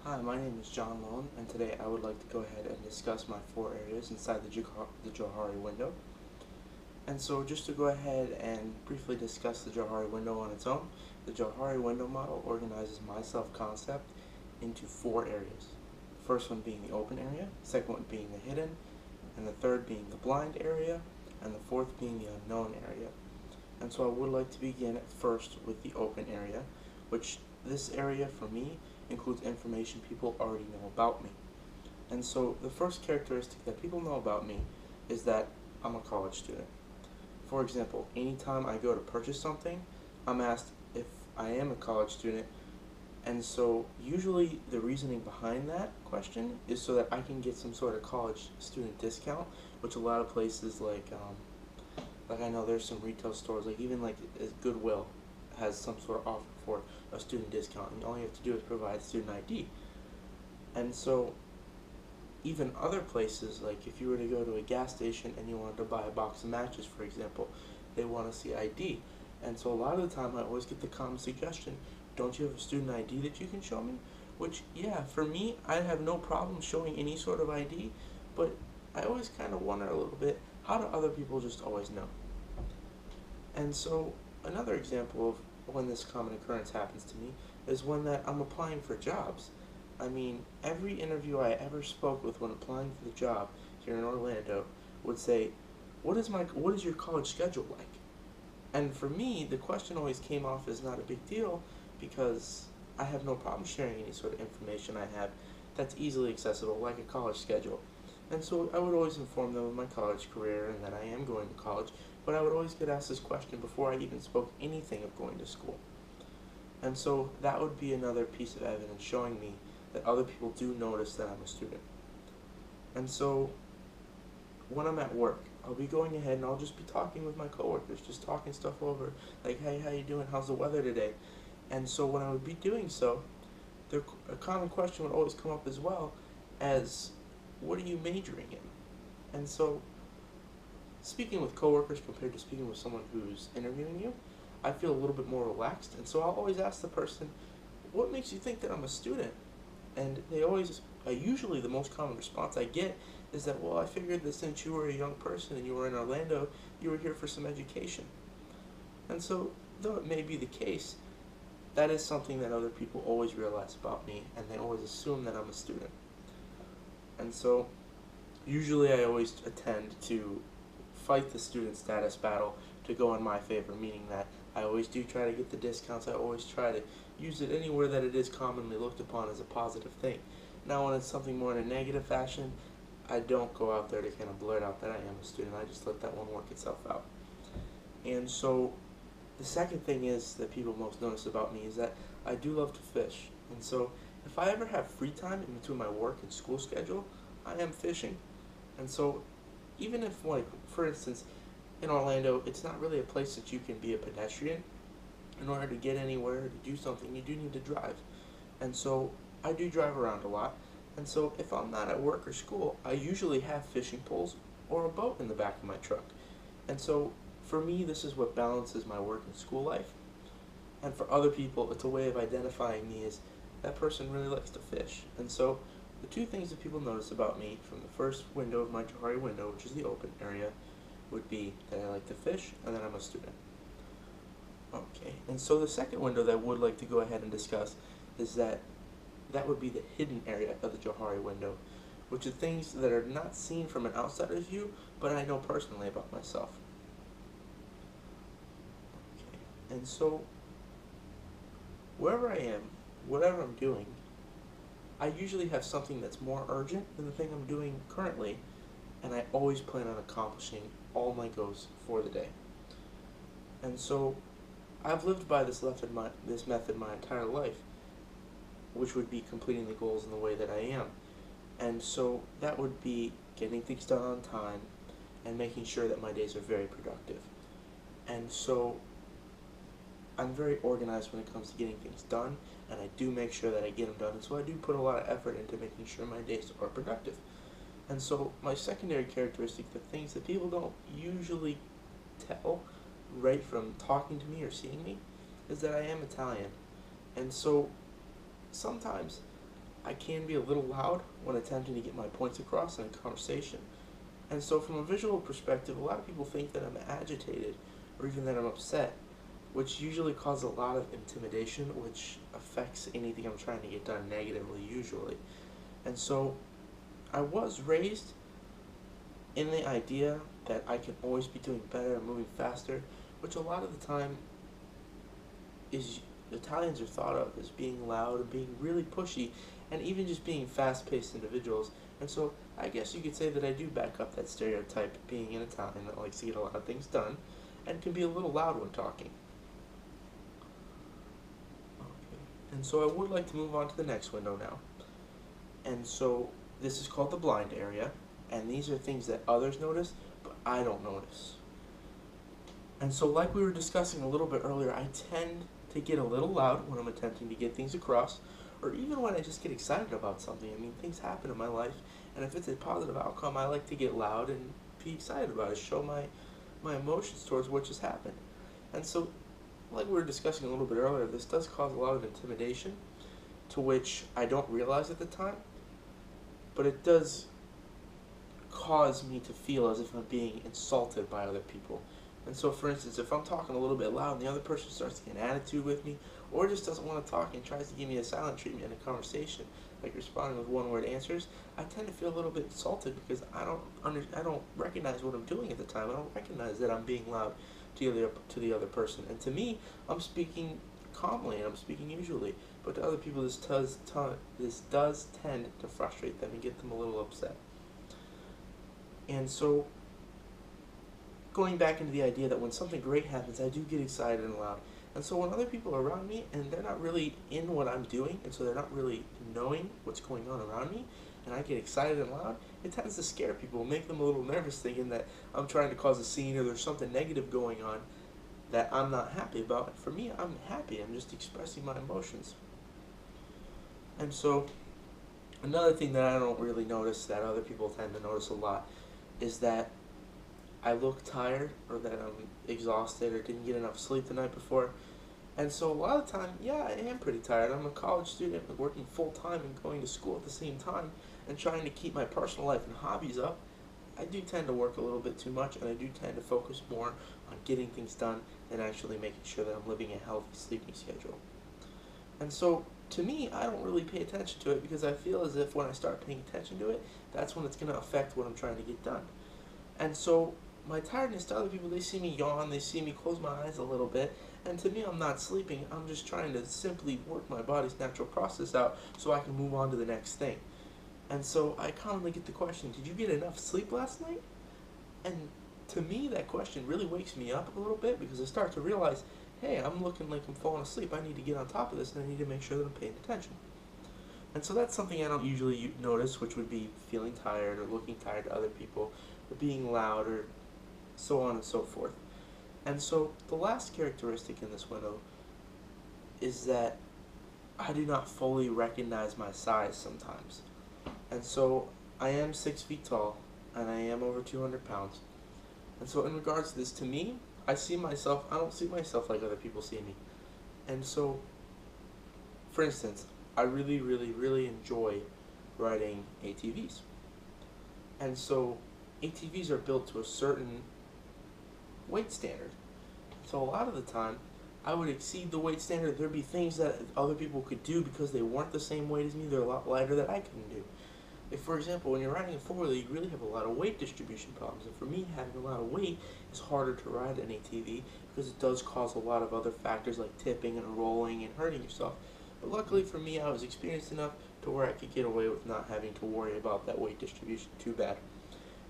Hi, my name is John Lone, and today I would like to go ahead and discuss my four areas inside the Johari window. And so just to go ahead and briefly discuss the Johari window on its own, the Johari window model organizes my self-concept into four areas. The first one being the open area, the second one being the hidden, and the third being the blind area, and the fourth being the unknown area. And so I would like to begin at first with the open area, which this area for me includes information people already know about me. And so the first characteristic that people know about me is that I'm a college student. For example, anytime I go to purchase something, I'm asked if I am a college student, and so usually the reasoning behind that question is so that I can get some sort of college student discount, which a lot of places like I know there's some retail stores, like even like Goodwill has some sort of offer for a student discount, and all you have to do is provide student ID. And so even other places, like if you were to go to a gas station and you wanted to buy a box of matches, for example, they want to see ID. And so a lot of the time I always get the common suggestion, don't you have a student ID that you can show me? Which, yeah, for me, I have no problem showing any sort of ID, but I always kind of wonder a little bit, how do other people just always know? And so another example of when this common occurrence happens to me is when that I'm applying for jobs. I mean, every interview I ever spoke with when applying for the job here in Orlando would say, what is your college schedule like? And for me, the question always came off as not a big deal because I have no problem sharing any sort of information I have that's easily accessible, like a college schedule. And so I would always inform them of my college career and that I am going to college, but I would always get asked this question before I even spoke anything of going to school. And so that would be another piece of evidence showing me that other people do notice that I'm a student. And so when I'm at work, I'll be going ahead and I'll just be talking with my coworkers, just talking stuff over, like, hey, how you doing? How's the weather today? And so when I would be doing so, a common question would always come up as well as, what are you majoring in? And so speaking with coworkers compared to speaking with someone who's interviewing you, I feel a little bit more relaxed. And so I'll always ask the person, what makes you think that I'm a student? And they always, usually the most common response I get is that, well, I figured that since you were a young person and you were in Orlando, you were here for some education. And so, though it may be the case, that is something that other people always realize about me, and they always assume that I'm a student. And so, usually I always attend to fight the student status battle to go in my favor, meaning that I always do try to get the discounts. I always try to use it anywhere that it is commonly looked upon as a positive thing. Now, when it's something more in a negative fashion, I don't go out there to kind of blurt out that I am a student. I just let that one work itself out. And so, the second thing is that people most notice about me is that I do love to fish. And so, if I ever have free time in between my work and school schedule, I am fishing. And so, even if, like, for instance, in Orlando, it's not really a place that you can be a pedestrian. In order to get anywhere, to do something, you do need to drive. And so, I do drive around a lot. And so, if I'm not at work or school, I usually have fishing poles or a boat in the back of my truck. And so, for me, this is what balances my work and school life. And for other people, it's a way of identifying me as that person really likes to fish. And so, the two things that people notice about me from the first window of my Johari window, which is the open area, would be that I like to fish and that I'm a student. Okay, and so the second window that I would like to go ahead and discuss is that would be the hidden area of the Johari window, which are things that are not seen from an outsider's view, but I know personally about myself. Okay, and so wherever I am, whatever I'm doing, I usually have something that's more urgent than the thing I'm doing currently, and I always plan on accomplishing all my goals for the day. And so I've lived by this method my entire life, which would be completing the goals in the way that I am. And so that would be getting things done on time and making sure that my days are very productive. And so I'm very organized when it comes to getting things done, and I do make sure that I get them done. And so I do put a lot of effort into making sure my days are productive. And so my secondary characteristic, the things that people don't usually tell right from talking to me or seeing me, is that I am Italian. And so sometimes I can be a little loud when attempting to get my points across in a conversation. And so, from a visual perspective, a lot of people think that I'm agitated or even that I'm upset, which usually causes a lot of intimidation, which affects anything I'm trying to get done negatively, usually. And so, I was raised in the idea that I can always be doing better and moving faster, which a lot of the time is Italians are thought of as being loud and being really pushy and even just being fast-paced individuals. And so I guess you could say that I do back up that stereotype of being an Italian that likes to get a lot of things done and can be a little loud when talking. Okay. And so I would like to move on to the next window now. And so this is called the blind area, and these are things that others notice, but I don't notice. And so like we were discussing a little bit earlier, I tend to get a little loud when I'm attempting to get things across, or even when I just get excited about something. I mean, things happen in my life, and if it's a positive outcome, I like to get loud and be excited about it, show my emotions towards what just happened. And so, like we were discussing a little bit earlier, this does cause a lot of intimidation, to which I don't realize at the time, but it does cause me to feel as if I'm being insulted by other people. And so, for instance, if I'm talking a little bit loud and the other person starts to get an attitude with me, or just doesn't want to talk and tries to give me a silent treatment in a conversation, like responding with one-word answers, I tend to feel a little bit insulted because I don't recognize what I'm doing at the time. I don't recognize that I'm being loud to the other person. And to me, I'm speaking calmly and I'm speaking usually, but to other people, this does tend to frustrate them and get them a little upset. And so, going back into the idea that when something great happens, I do get excited and loud. And so when other people are around me and they're not really in what I'm doing, and so they're not really knowing what's going on around me, and I get excited and loud, it tends to scare people, make them a little nervous, thinking that I'm trying to cause a scene or there's something negative going on that I'm not happy about. For me, I'm happy. I'm just expressing my emotions. And so another thing that I don't really notice that other people tend to notice a lot is that I look tired or that I'm exhausted or didn't get enough sleep the night before. And so a lot of the time, yeah, I am pretty tired. I'm a college student working full time and going to school at the same time and trying to keep my personal life and hobbies up. I do tend to work a little bit too much, and I do tend to focus more on getting things done than actually making sure that I'm living a healthy sleeping schedule. And so, to me, I don't really pay attention to it because I feel as if when I start paying attention to it, that's when it's going to affect what I'm trying to get done. And so, my tiredness to other people, they see me yawn, they see me close my eyes a little bit, and to me, I'm not sleeping. I'm just trying to simply work my body's natural process out so I can move on to the next thing. And so, I commonly get the question, did you get enough sleep last night? And to me, that question really wakes me up a little bit because I start to realize, hey, I'm looking like I'm falling asleep. I need to get on top of this and I need to make sure that I'm paying attention. And so that's something I don't usually notice, which would be feeling tired or looking tired to other people or being loud or so on and so forth. And so the last characteristic in this window is that I do not fully recognize my size sometimes. And so I am 6 feet tall and I am over 200 pounds. And so in regards to this, to me, I don't see myself like other people see me. And so, for instance, I really, really, really enjoy riding ATVs. And so ATVs are built to a certain weight standard. So a lot of the time, I would exceed the weight standard. There'd be things that other people could do because they weren't the same weight as me. They're a lot lighter that I couldn't do. If, for example, when you're riding a four-wheeler, you really have a lot of weight distribution problems. And for me, having a lot of weight is harder to ride an ATV because it does cause a lot of other factors like tipping and rolling and hurting yourself. But luckily for me, I was experienced enough to where I could get away with not having to worry about that weight distribution too bad.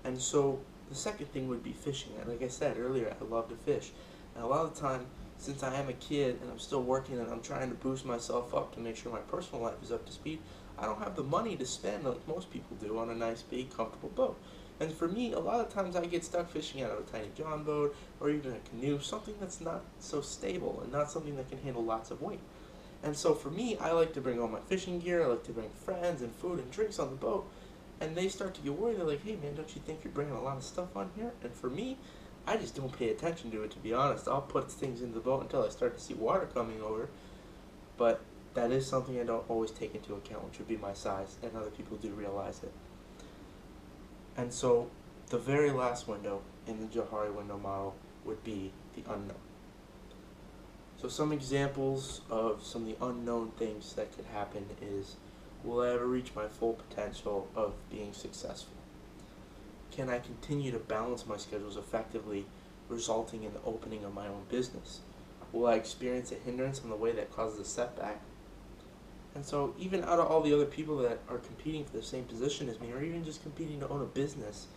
And so the second thing would be fishing. And like I said earlier, I love to fish. And a lot of the time, since I am a kid and I'm still working and I'm trying to boost myself up to make sure my personal life is up to speed, I don't have the money to spend like most people do on a nice, big, comfortable boat. And for me, a lot of times I get stuck fishing out of a tiny john boat or even a canoe, something that's not so stable and not something that can handle lots of weight. And so for me, I like to bring all my fishing gear, I like to bring friends and food and drinks on the boat. And they start to get worried, they're like, hey man, don't you think you're bringing a lot of stuff on here? And for me, I just don't pay attention to it, to be honest. I'll put things in the boat until I start to see water coming over. But that is something I don't always take into account, which would be my size, and other people do realize it. And so the very last window in the Johari window model would be the unknown. So some examples of some of the unknown things that could happen is, will I ever reach my full potential of being successful? Can I continue to balance my schedules effectively, resulting in the opening of my own business? Will I experience a hindrance on the way that causes a setback? And so even out of all the other people that are competing for the same position as me, or even just competing to own a business,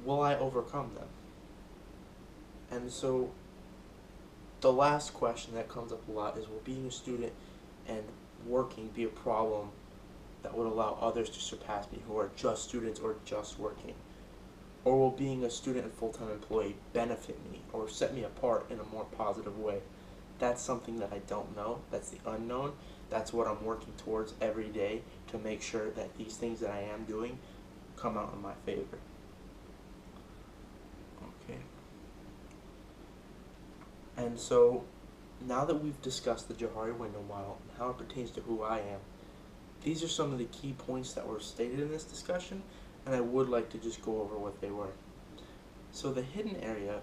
will I overcome them? And so the last question that comes up a lot is, will being a student and working be a problem that would allow others to surpass me who are just students or just working? Or will being a student and full-time employee benefit me or set me apart in a more positive way? That's something that I don't know. That's the unknown. That's what I'm working towards every day to make sure that these things that I am doing come out in my favor. Okay. And so now that we've discussed the Johari window model and how it pertains to who I am, these are some of the key points that were stated in this discussion, and I would like to just go over what they were. So the hidden area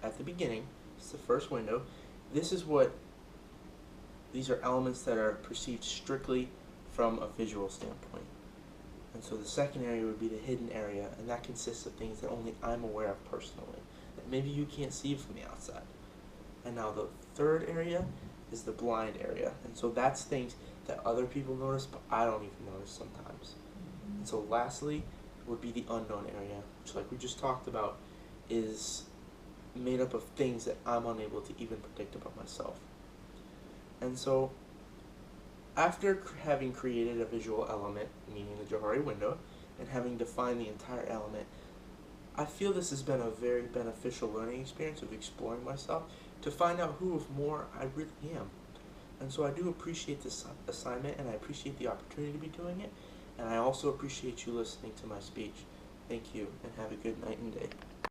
at the beginning is the first window. These are elements that are perceived strictly from a visual standpoint. And so the second area would be the hidden area, and that consists of things that only I'm aware of personally, that maybe you can't see from the outside. And now the third area is the blind area, and so that's things that other people notice, but I don't even notice sometimes. And so lastly would be the unknown area, which, like we just talked about, is made up of things that I'm unable to even predict about myself. And so after having created a visual element, meaning the Johari window, and having defined the entire element, I feel this has been a very beneficial learning experience of exploring myself to find out who of more I really am. And so I do appreciate this assignment, and I appreciate the opportunity to be doing it, and I also appreciate you listening to my speech. Thank you, and have a good night and day.